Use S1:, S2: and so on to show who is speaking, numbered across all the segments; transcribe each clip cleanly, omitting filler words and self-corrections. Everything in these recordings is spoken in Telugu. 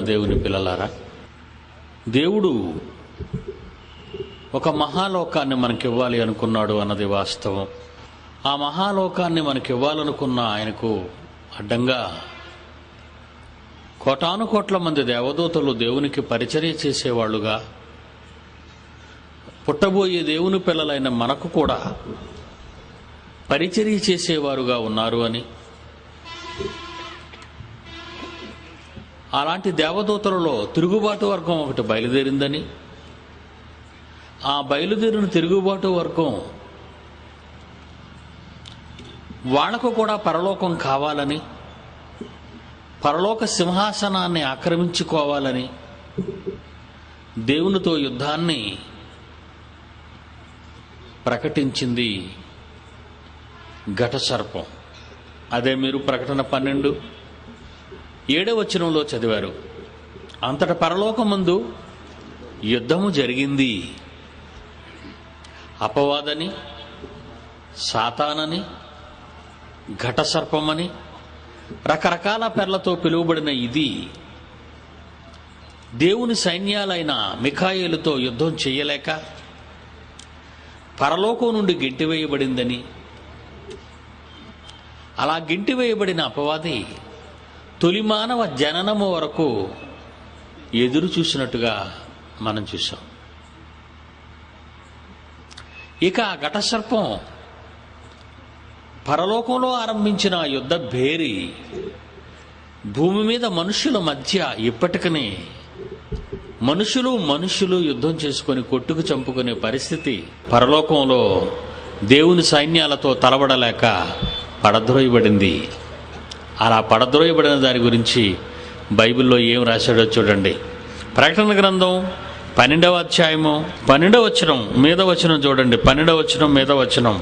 S1: దేవుని పిల్లలారా, దేవుడు ఒక మహాలోకాన్ని మనకివ్వాలి అనుకున్నాడు అన్నది వాస్తవం. ఆ మహాలోకాన్ని మనకివ్వాలనుకున్న ఆయనకు అడ్డంగా కోటాను కోట్ల మంది దేవదూతలు దేవునికి పరిచర్య చేసేవాళ్లుగా, పుట్టబోయే దేవుని పిల్లలైన మనకు కూడా పరిచర్య చేసేవారుగా ఉన్నారు అని, అలాంటి దేవదూతలలో తిరుగుబాటు వర్గం ఒకటి బయలుదేరిందని, ఆ బయలుదేరిన తిరుగుబాటు వర్గం వాళ్లకు కూడా పరలోకం కావాలని, పరలోక సింహాసనాన్ని ఆక్రమించుకోవాలని దేవునితో యుద్ధాన్ని ప్రకటించింది ఘట సర్పం. అదే మీరు ప్రకటన 12:7 చదివారు. అంతట పరలోకమందు యుద్ధము జరిగింది. అపవాదని, సాతానని, ఘట సర్పమని రకరకాల పేర్లతో పిలువబడిన ఇది దేవుని సైన్యాలైన మిఖాయేలుతో యుద్ధం చేయలేక పరలోకం నుండి గెంటివేయబడిందని, అలా గెంటివేయబడిన అపవాది తొలి మానవ జననము వరకు ఎదురు చూసినట్టుగా మనం చూసాం. ఇక ఆ ఘట సర్పం పరలోకంలో ఆరంభించిన యుద్ధ భేరి భూమి మీద మనుషుల మధ్య ఇప్పటికనే మనుషులు యుద్ధం చేసుకొని కొట్టుకు చంపుకునే పరిస్థితి పరలోకంలో దేవుని సైన్యాలతో తలబడలేక పడద్రోయబడింది. అలా పడద్రోయబడిన దాని గురించి బైబిల్లో ఏం రాశాడో చూడండి. ప్రకటన గ్రంథం 12వ అధ్యాయము 12వ వచనం మీద వచనం చూడండి. 12వ వచనం మీద వచనం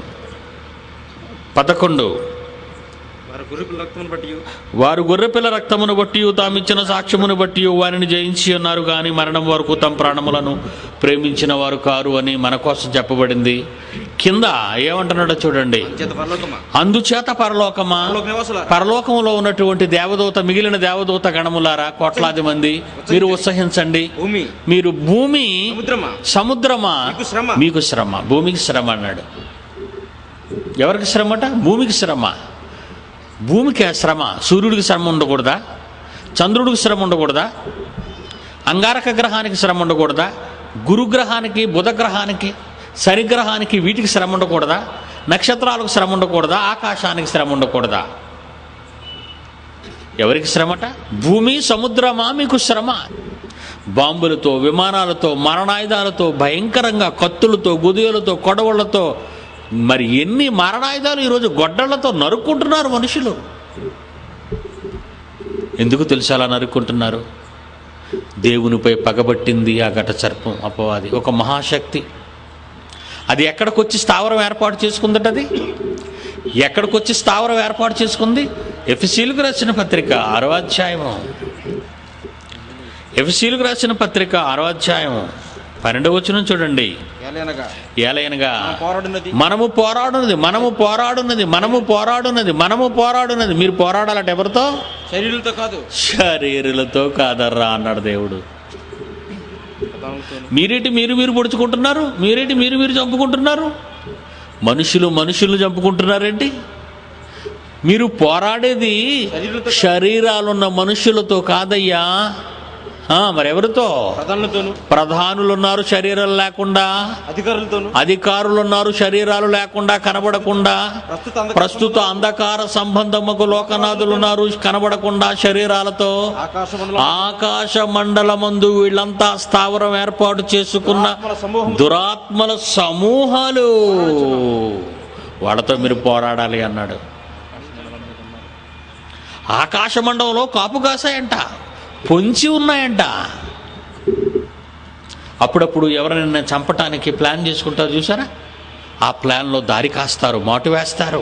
S1: 11. వారు గొర్రెపిల్ల రక్తమును బట్టి తామిచ్చిన సాక్ష్యమును బట్టి వారిని జయించి ఉన్నారు, కానీ మరణం వరకు తమ ప్రాణములను ప్రేమించిన వారు కారు అని మన కోసం చెప్పబడింది. కింద ఏమంటున్నాడో చూడండి. అందుచేత పరలోకమా, పరలోకంలో ఉన్నటువంటి దేవదూత, మిగిలిన దేవదూత గణములారా, కోట్లాది మంది, మీరు ఉత్సహించండి. మీరు భూమి, సముద్రమా, మీకు శ్రమ. భూమికి శ్రమ అన్నాడు. ఎవరికి శ్రమట? భూమికి శ్రమ. భూమికి శ్రమ. సూర్యుడికి శ్రమ ఉండకూడదా? చంద్రుడికి శ్రమ ఉండకూడదా? అంగారక గ్రహానికి శ్రమ ఉండకూడదా? గురుగ్రహానికి, బుధగ్రహానికి, శనిగ్రహానికి, వీటికి శ్రమ ఉండకూడదా? నక్షత్రాలకు శ్రమ ఉండకూడదా? ఆకాశానికి శ్రమ ఉండకూడదా? ఎవరికి శ్రమట? భూమి, సముద్రమా, మీకు శ్రమ. బాంబులతో, విమానాలతో, మరణాయుధాలతో, భయంకరంగా కత్తులతో, గుదియలతో, కొడవళ్లతో, మరి ఎన్ని మరణాయుధాలు ఈరోజు గొడ్డళ్లతో నరుక్కుంటున్నారు మనుషులు. ఎందుకు తెలుసు అలా నరుక్కుంటున్నారు? దేవునిపై పగబట్టింది ఆ ఘట సర్పం, అపవాది, ఒక మహాశక్తి. అది ఎక్కడికొచ్చి స్థావరం ఏర్పాటు చేసుకుందట? అది ఎక్కడికొచ్చి స్థావరం ఏర్పాటు చేసుకుంది? ఎఫెసీయులకు రాసిన పత్రిక 6వ అధ్యాయము, ఎఫెసీయులకు రాసిన పత్రిక 6వ అధ్యాయము 12వ వచనం చూడండి. ఏలయనగా మనము పోరాడున్నది. మీరు పోరాడాలట ఎవరితో? శరీరులతో కాదర్రా అన్నాడు దేవుడు. మీరేటి మీరు పొడుచుకుంటున్నారు? మీరేటి మీరు చంపుకుంటున్నారు? మనుషులు చంపుకుంటున్నారేంటి? మీరు పోరాడేది శరీరాలున్న మనుషులతో కాదయ్యా. మరెవరితో? ప్రధానులు ఉన్నారు శరీరాలు లేకుండా, అధికారులు ఉన్నారు శరీరాలు లేకుండా, కనబడకుండా. ప్రస్తుత అంధకార సంబంధముకు లోకనాథులు ఉన్నారు కనబడకుండా శరీరాలతో. ఆకాశ మండలమందు వీళ్ళంతా స్థావరం ఏర్పాటు చేసుకున్న దురాత్మల సమూహాలు. వాళ్ళతో మీరు పోరాడాలి అన్నాడు. ఆకాశ మండలంలో కాపు కాసాయంట, పొంచి ఉన్నాయంట. అప్పుడప్పుడు ఎవరైనా చంపటానికి ప్లాన్ చేసుకుంటారు చూసారా? ఆ ప్లాన్లో దారి కాస్తారు, మాటు వేస్తారు,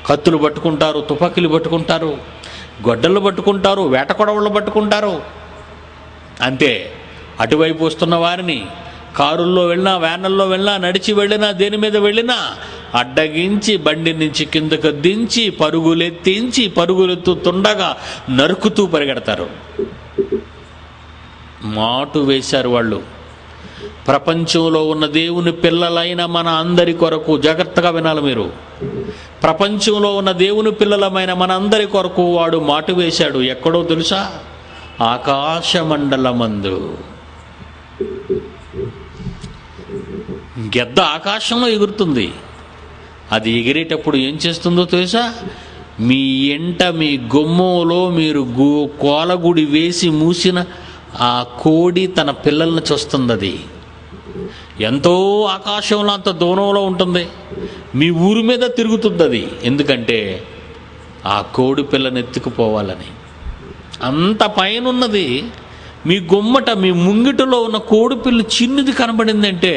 S1: కత్తులు పట్టుకుంటారు, తుపాకీలు పట్టుకుంటారు, గొడ్డళ్ళు పట్టుకుంటారు, వేట కొడవళ్ళు పట్టుకుంటారు. అంతే. అటువైపు వస్తున్న వారిని కారుల్లో వెళ్ళినా, వ్యాన్లలో వెళ్ళినా, నడిచి వెళ్ళినా, దేని మీద వెళ్ళినా అడ్డగించి బండి నుంచి కిందకు దించి పరుగులెత్తించి పరుగులెత్తుతుండగా నరుకుతూ పరిగెడతారు. మాటు వేశారు వాళ్ళు. ప్రపంచంలో ఉన్న దేవుని పిల్లలైన మన అందరి కొరకు, జాగ్రత్తగా వినాలి మీరు, ప్రపంచంలో ఉన్న దేవుని పిల్లలమైన మన అందరి కొరకు వాడు మాటు వేశాడు. ఎక్కడో తెలుసా? ఆకాశమండలమందు. గెద్ద ఆకాశంలో ఎగురుతుంది. అది ఎగిరేటప్పుడు ఏం చేస్తుందో తెలుసా? మీ ఎంట, మీ గుమ్మంలో మీరు కోలగుడి వేసి మూసిన ఆ కోడి తన పిల్లల్ని చూస్తుంది. అది ఎంతో ఆకాశంలో, అంత దూరంలో ఉంటుంది. మీ ఊరి మీద తిరుగుతుంది అది. ఎందుకంటే ఆ కోడి పిల్లని ఎత్తుకుపోవాలని. అంత పైన ఉన్నది. మీ గుమ్మట, మీ ముంగిటలో ఉన్న కోడి పిల్ల చిన్నది కనబడిందంటే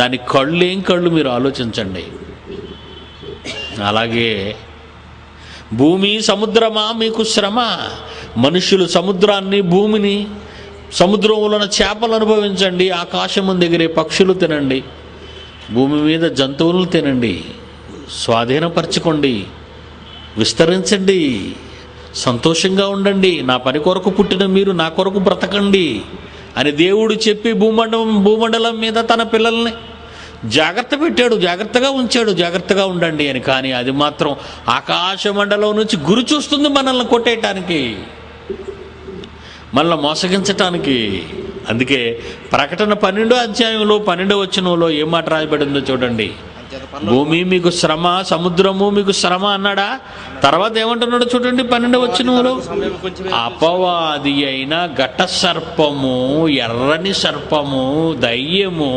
S1: దాని కళ్ళు ఏం కళ్ళు మీరు ఆలోచించండి. అలాగే భూమి సముద్రమా మీకు శ్రమ. మనుషులు సముద్రాన్ని, భూమిని, సముద్రంలో ఉన్న చేపలు అనుభవించండి, ఆకాశం దగ్గరే పక్షులు తినండి, భూమి మీద జంతువులను తినండి, స్వాధీనపరచుకోండి, విస్తరించండి, సంతోషంగా ఉండండి, నా పని కొరకు పుట్టిన మీరు నా కొరకు బ్రతకండి అని దేవుడు చెప్పి భూమండలం మీద తన పిల్లల్ని జాగ్రత్త పెట్టాడు, జాగ్రత్తగా ఉంచాడు, జాగ్రత్తగా ఉండండి అని. కానీ అది మాత్రం ఆకాశ మండలం నుంచి గురి చూస్తుంది మనల్ని కొట్టేయటానికి, మనల్ని మోసగించటానికి. అందుకే ప్రకటన 12వ అధ్యాయంలో 12వ వచనంలో ఏం మాట రాయబడిందో చూడండి. భూమి మీకు శ్రమ, సముద్రము మీకు శ్రమ అన్నాడా? తర్వాత ఏమంటున్నాడు చూడండి 12వ వచనంలో. అపవాది అయిన ఘట సర్పము, ఎర్రని సర్పము, దయ్యము,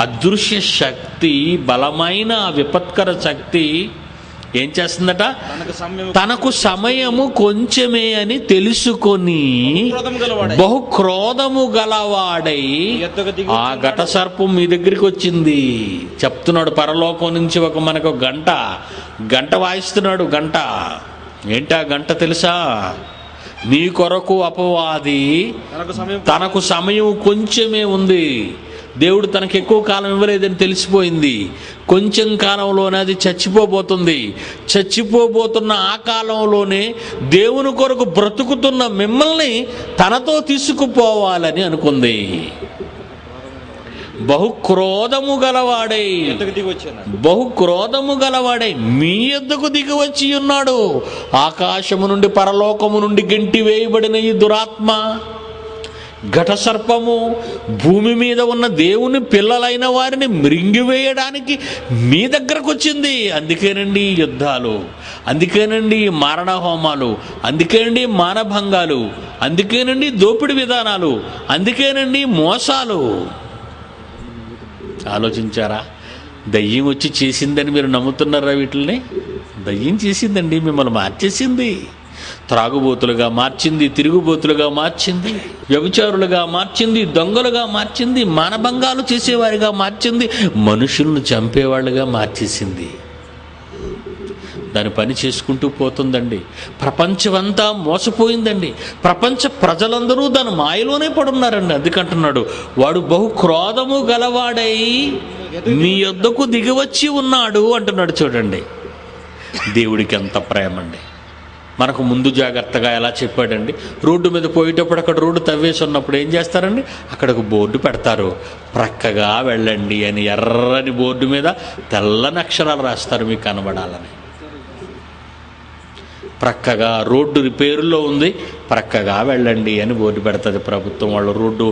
S1: అదృశ్య శక్తి, బలమైన విపత్కర శక్తి ఏం చేస్తుందట? తనకు సమయము కొంచెమే అని తెలుసుకొని బహుక్రోధము గలవాడై ఆ ఘట సర్పం మీ దగ్గరికి వచ్చింది. చెప్తున్నాడు పరలోకం నుంచి మనకు గంట వాయిస్తున్నాడు. గంట ఏంటా గంట తెలుసా? నీ కొరకు అపవాది తనకు సమయం కొంచెమే ఉంది. దేవుడు తనకు ఎక్కువ కాలం ఇవ్వలేదని తెలిసిపోయింది. కొంచెం కాలంలోనే అది చచ్చిపోబోతుంది. చచ్చిపోబోతున్న ఆ కాలంలోనే దేవుని కొరకు బ్రతుకుతున్న మిమ్మల్ని తనతో తీసుకుపోవాలని అనుకుంది. బహుక్రోధము గలవాడై మీ యొద్దకు దిగి వచ్చి ఉన్నాడు. ఆకాశము నుండి, పరలోకము నుండి గెంటి వేయబడిన ఈ దురాత్మ, ఘట సర్పము, భూమి మీద ఉన్న దేవుని పిల్లలైన వారిని మృంగివేయడానికి మీ దగ్గరకు వచ్చింది. అందుకేనండి యుద్ధాలు, అందుకేనండి మారణ హోమాలు, అందుకేనండి మానభంగాలు, అందుకేనండి దోపిడి విధానాలు, అందుకేనండి మోసాలు. ఆలోచించారా? దయ్యం వచ్చి చేసిందని మీరు నమ్ముతున్నారా? వీటిని దయ్యం చేసిందండి, మిమ్మల్ని మార్చేసింది. త్రాగుబోతులుగా మార్చింది, తిరుగుబోతులుగా మార్చింది, వ్యభిచారులుగా మార్చింది, దొంగలుగా మార్చింది, మానభంగాలు చేసేవారిగా మార్చింది, మనుషులను చంపేవాళ్ళుగా మార్చేసింది. దాని పని చేసుకుంటూ పోతుందండి. ప్రపంచమంతా మోసపోయిందండి. ప్రపంచ ప్రజలందరూ దాని మాయలోనే పడున్నారండి. అందుకంటున్నాడు వాడు బహుక్రోధము గలవాడై మీ యొద్దకు దిగివచ్చి ఉన్నాడు అంటున్నాడు. చూడండి దేవుడికి ఎంత ప్రేమ అండి. మనకు ముందు జాగ్రత్తగా ఎలా చెప్పాడండి? రోడ్డు మీద పోయేటప్పుడు అక్కడ రోడ్డు తవ్వేసి ఉన్నప్పుడు ఏం చేస్తారండి? అక్కడ ఒక బోర్డు పెడతారు, ప్రక్కగా వెళ్ళండి అని. ఎర్రని బోర్డు మీద తెల్లని అక్షరాలు రాస్తారు మీకు కనబడాలని. ప్రక్కగా రోడ్డు రిపేరులో ఉంది, ప్రక్కగా వెళ్ళండి అని బోర్డు పెడుతుంది ప్రభుత్వం వాళ్ళు, రోడ్డు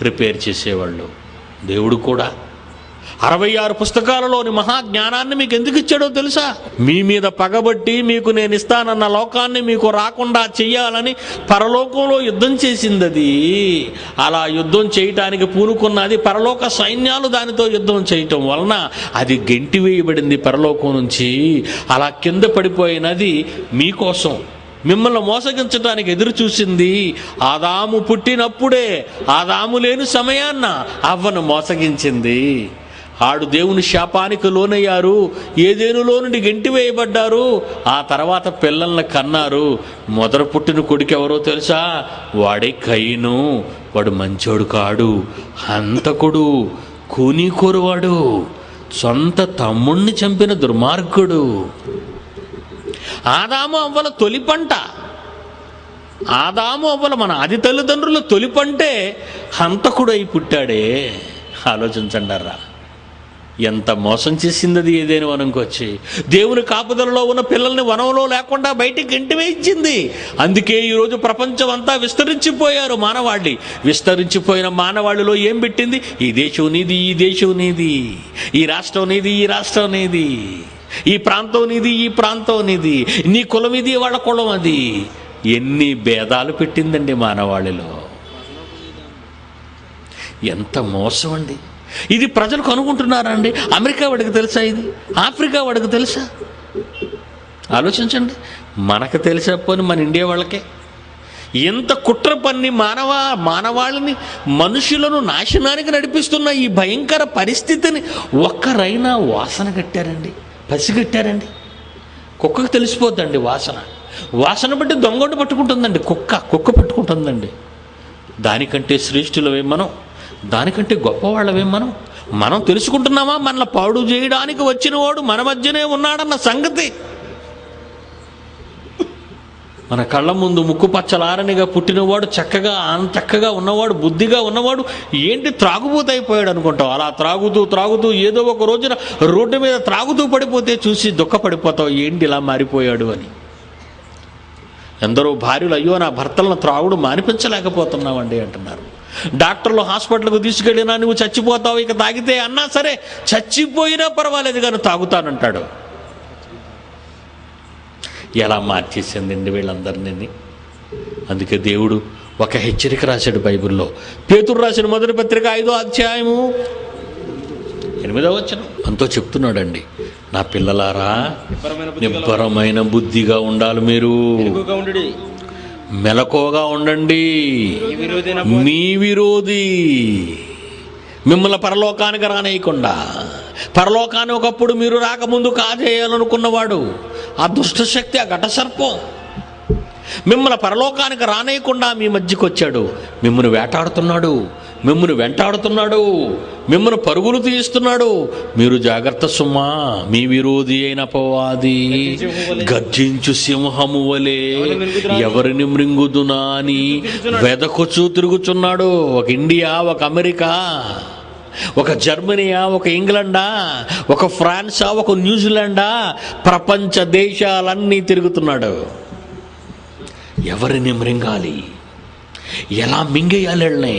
S1: రిపేర్ చేసేవాళ్ళు. దేవుడు కూడా 66 పుస్తకాలలోని మహాజ్ఞానాన్ని మీకు ఎందుకు ఇచ్చాడో తెలుసా? మీ మీద పగబట్టి మీకు నేను ఇస్తానన్న లోకాన్ని మీకు రాకుండా చెయ్యాలని పరలోకంలో యుద్ధం చేసింది. అది అలా యుద్ధం చేయటానికి పూనుకున్నది. పరలోక సైన్యాలు దానితో యుద్ధం చేయటం వలన అది గెంటి వేయబడింది పరలోకం నుంచి. అలా కింద పడిపోయినది మీకోసం, మిమ్మల్ని మోసగించడానికి ఎదురు చూసింది. ఆదాము పుట్టినప్పుడే, ఆదాము లేని సమయాన్న అవ్వను మోసగించింది. ఆడు దేవుని శాపానికి లోనయ్యారు, ఏదేనులో నుండి గెంటివేయబడ్డారు. ఆ తర్వాత పిల్లల్ని కన్నారు. మొదట పుట్టిన కొడుకు ఎవరో తెలుసా? వాడే కయీను. వాడు మంచోడు కాడు, హంతకుడు, కూనీకోరువాడు, సొంత తమ్ముణ్ణి చంపిన దుర్మార్గుడు. ఆదాము అవ్వల తొలి పంట. ఆదాము అవ్వల మన ఆది తల్లిదండ్రులు తొలిపంటే హంతకుడై పుట్టాడే. ఆలోచించండారా, ఎంత మోసం చేసింది అది ఏదైనా వనంకి వచ్చి. దేవుని కాపుదలలో ఉన్న పిల్లల్ని వనంలో లేకుండా బయటికి ఇంటివేయించింది. అందుకే ఈరోజు ప్రపంచం అంతా విస్తరించిపోయారు మానవాళి. విస్తరించిపోయిన మానవాళిలో ఏం పెట్టింది? ఈ దేశం నీది, ఈ దేశం నీది, ఈ రాష్ట్రం నీది, ఈ రాష్ట్రం నీది, ఈ ప్రాంతం నీది, ఈ ప్రాంతం నీది, నీ కులం ఇది, వాళ్ళ కులం అది. ఎన్ని భేదాలు పెట్టిందండి మానవాళిలో. ఎంత మోసం అండి ఇది. ప్రజలు కనుక్కుంటున్నారా అండి? అమెరికా వాడికి తెలుసా ఇది? ఆఫ్రికా వాడికి తెలుసా? ఆలోచించండి. మనకు తెలిసకపోని మన ఇండియా వాళ్ళకే ఎంత కుట్ర పన్ని మానవాళిని, మనుషులను నాశనానికి నడిపిస్తున్న ఈ భయంకర పరిస్థితిని ఒక్కరైనా వాసన కట్టారండి, పసిగట్టారండి? కుక్కకు తెలిసిపోద్దండి వాసన. వాసన బట్టి దొంగొండ పట్టుకుంటుందండి కుక్క పట్టుకుంటుందండి. దానికంటే శ్రేష్ఠులమే మనం, దానికంటే గొప్పవాళ్ళమే మనం తెలుసుకుంటున్నామా? మనల్ని పాడు చేయడానికి వచ్చిన వాడు మన మధ్యనే ఉన్నాడన్న సంగతి. మన కళ్ళ ముందు ముక్కు పచ్చలారనిగా పుట్టినవాడు, చక్కగా ఉన్నవాడు, బుద్ధిగా ఉన్నవాడు ఏంటి త్రాగుబోతైపోయాడు అనుకుంటావు. అలా త్రాగుతూ ఏదో ఒక రోజున రోడ్డు మీద త్రాగుతూ పడిపోతే చూసి దుఃఖపడిపోతావు, ఏంటి ఇలా మారిపోయాడు అని. ఎందరో భార్యలు, అయ్యో నా భర్తలను త్రాగుడు మానిపించలేకపోతున్నామండి అంటున్నారు. డాక్టర్లు హాస్పిటల్కు తీసుకెళ్ళినా నువ్వు చచ్చిపోతావు ఇక తాగితే అన్నా సరే, చచ్చిపోయినా పర్వాలేదు కానీ తాగుతానంటాడు. ఎలా మార్చేసిందండి వీళ్ళందరినీ. అందుకే దేవుడు ఒక హెచ్చరిక రాశాడు బైబిల్లో. పేతురు రాసిన మొదటి పత్రిక 5వ అధ్యాయము 8వ వచనం అంతో చెప్తున్నాడండి, నా పిల్లలారా నిబ్బరమైన బుద్ధిగా ఉండాలి, మీరు మెలకువగా ఉండండి. మీ విరోధి మిమ్మల్ని పరలోకానికి రానేయకుండా, పరలోకాన్ని ఒకప్పుడు మీరు రాకముందు కాజేయాలనుకున్నవాడు, ఆ దుష్టశక్తి, ఆ ఘట సర్పం మిమ్మల్ని పరలోకానికి రానేయకుండా మీ మధ్యకు వచ్చాడు. మిమ్మల్ని వేటాడుతున్నాడు, మిమ్మల్ని వెంటాడుతున్నాడు, మిమ్మల్ని పరుగులు తీస్తున్నాడు. మీరు జాగ్రత్త సుమా. మీ విరోధి అయిన అపవాది గర్జించు సింహము వలె ఎవరిని మృంగుదునా అని వెదకుచూ తిరుగుచున్నాడు. ఒక ఇండియా, ఒక అమెరికా, ఒక జర్మనీయా, ఒక ఇంగ్లండా, ఒక ఫ్రాన్సా, ఒక న్యూజిలాండా, ప్రపంచ దేశాలన్నీ తిరుగుతున్నాడు. ఎవరిని మృంగాలి, ఎలా మింగేయాలి వాళ్ళని?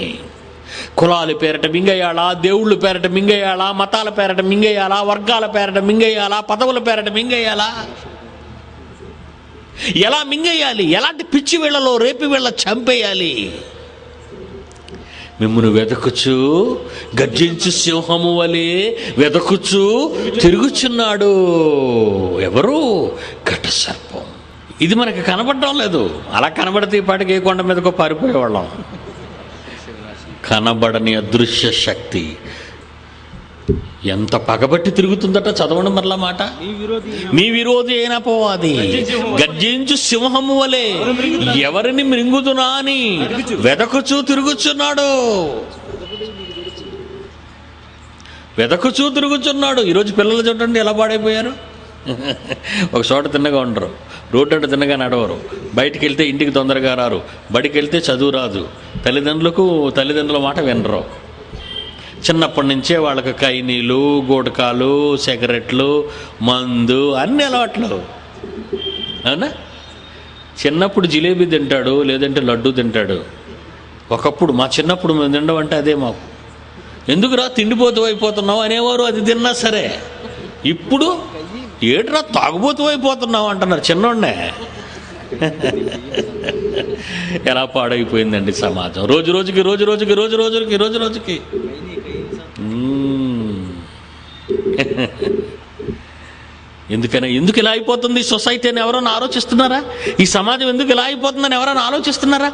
S1: కులాల పేరట మింగేయాలా, దేవుళ్ళ పేరట మింగేయాలా, మతాల పేరట మింగేయాలా, వర్గాల పేరట మింగేయాలా, పదవుల పేరట మింగేయాలా? ఎలా మింగేయాలి? ఎలాంటి పిచ్చి వీళ్ళలో రేపి వీళ్ళ చంపేయాలి? మిమ్మును వెదకుచు గర్జించు సింహము వలె వెదకుచు తిరుగుచున్నాడు. ఎవరు? ఘట సర్పం. ఇది మనకి కనబడటం లేదు. అలా కనబడితే ఈ పాటికి ఏ కొండ మీదకో పారిపోయేవాళ్ళం. కనబడని అదృశ్య శక్తి ఎంత పగబట్టి తిరుగుతుందట. చదవండి మరలా మాట. మీ విరోధి అయిన అపవాది గర్జించు సింహము వలె ఎవరిని మృంగుదునా అని వెదకుచూ తిరుగుచున్నాడు. ఈరోజు పిల్లలు చూడండి ఎలా పాడైపోయారు. ఒక చోట తిన్నగా ఉండరు, రోడ్డు అంటే తిన్నగా నడవరు, బయటికి వెళ్తే ఇంటికి తొందరగా రారు, బడికి వెళ్తే చదువు రాదు, తల్లిదండ్రుల మాట వినరు. చిన్నప్పటి నుంచే వాళ్ళకి కైనీలు, గుడకాలు, సిగరెట్లు, మందు అన్ని అలవాట్లు. అవునా? చిన్నప్పుడు జిలేబీ తింటాడు, లేదంటే లడ్డు తింటాడు. ఒకప్పుడు మా చిన్నప్పుడు మేము తినడం అంటే అదే మాకు. ఎందుకురా తిండిపోతూ అయిపోతున్నావు అనేవారు, అది తిన్నా సరే. ఇప్పుడు ఏట్రా తాగుబోతూ అయిపోతున్నావు అంటున్నారు చిన్నోడ్నే. ఎలా పాడైపోయిందండి సమాజం. రోజు రోజుకి ఎందుకు ఇలా అయిపోతుంది సొసైటీ అని ఎవరైనా ఆలోచిస్తున్నారా? ఈ సమాజం ఎందుకు ఇలా అయిపోతుందని ఎవరైనా ఆలోచిస్తున్నారా?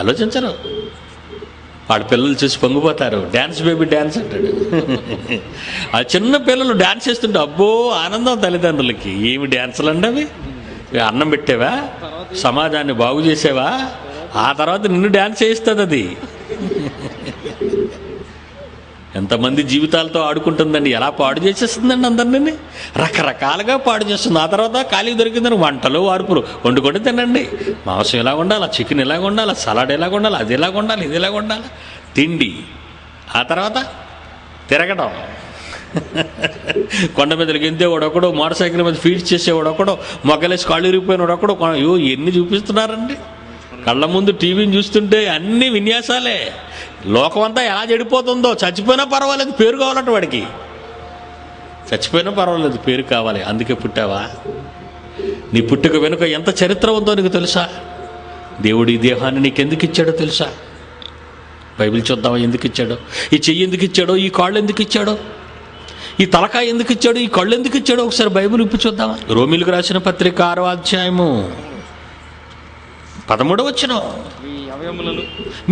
S1: ఆలోచించరు. వాడి పిల్లలు చూసి పొంగిపోతారు. డ్యాన్స్ బేబీ డ్యాన్స్ అంటాడు. ఆ చిన్న పిల్లలు డ్యాన్స్ చేస్తుంటే అబ్బో ఆనందం తల్లిదండ్రులకి. ఏమి డ్యాన్సులు అండి అవి? అన్నం పెట్టావా, సమాజాన్ని బాగు చేసావా, ఆ తర్వాత నిన్ను డ్యాన్స్ చేయిస్తుంది అది. ఎంతమంది జీవితాలతో ఆడుకుంటుందండి, ఎలా పాడు చేసేస్తుందండి అందరినీ, రకరకాలుగా పాడు చేస్తుంది. ఆ తర్వాత ఖాళీ దొరికిందని వంటలు వార్పులు వండుకొని తినండి. మాంసం ఎలాగ ఉండాలి, చికెన్ ఎలాగ ఉండాలి, సలాడ్ ఎలాగ ఉండాలి, అది ఎలాగ ఉండాలి, ఇది ఎలాగ ఉండాలి, తిండి. ఆ తర్వాత తిరగడం, కొండ మీద గెంతేవాడు ఒకడు, మోటార్ సైకిల్ మీద ఫీడ్స్ చేసేవాడు ఒకడు, మొగ్గలేసి కాళ్ళు ఇరిగిపోయినాడు ఒకడు. ఎన్ని చూపిస్తున్నారండి కళ్ళ ముందు. టీవీని చూస్తుంటే అన్ని విన్యాసాలే. లోకం అంతా ఎలా చెడిపోతుందో. చచ్చిపోయినా పర్వాలేదు, పేరు కావాలంట వాడికి. చచ్చిపోయినా పర్వాలేదు, పేరు కావాలి. అందుకే పుట్టావా? నీ పుట్టుక వెనుక ఎంత చరిత్ర ఉందో నీకు తెలుసా? దేవుడు ఈ దేహాన్ని నీకెందుకు ఇచ్చాడో తెలుసా? బైబిల్ చూద్దామా ఎందుకు ఇచ్చాడో? ఈ చెయ్యి ఎందుకు ఇచ్చాడో? ఈ కాళ్ళు ఎందుకు ఇచ్చాడో? ఈ తలకాయ ఎందుకు ఇచ్చాడు? ఈ కళ్ళు ఎందుకు ఇచ్చాడో? ఒకసారి బైబిల్ ఇప్పి చూద్దామా. రోమీలకు రాసిన పత్రిక 6వ అధ్యాయము 13వ వచనం.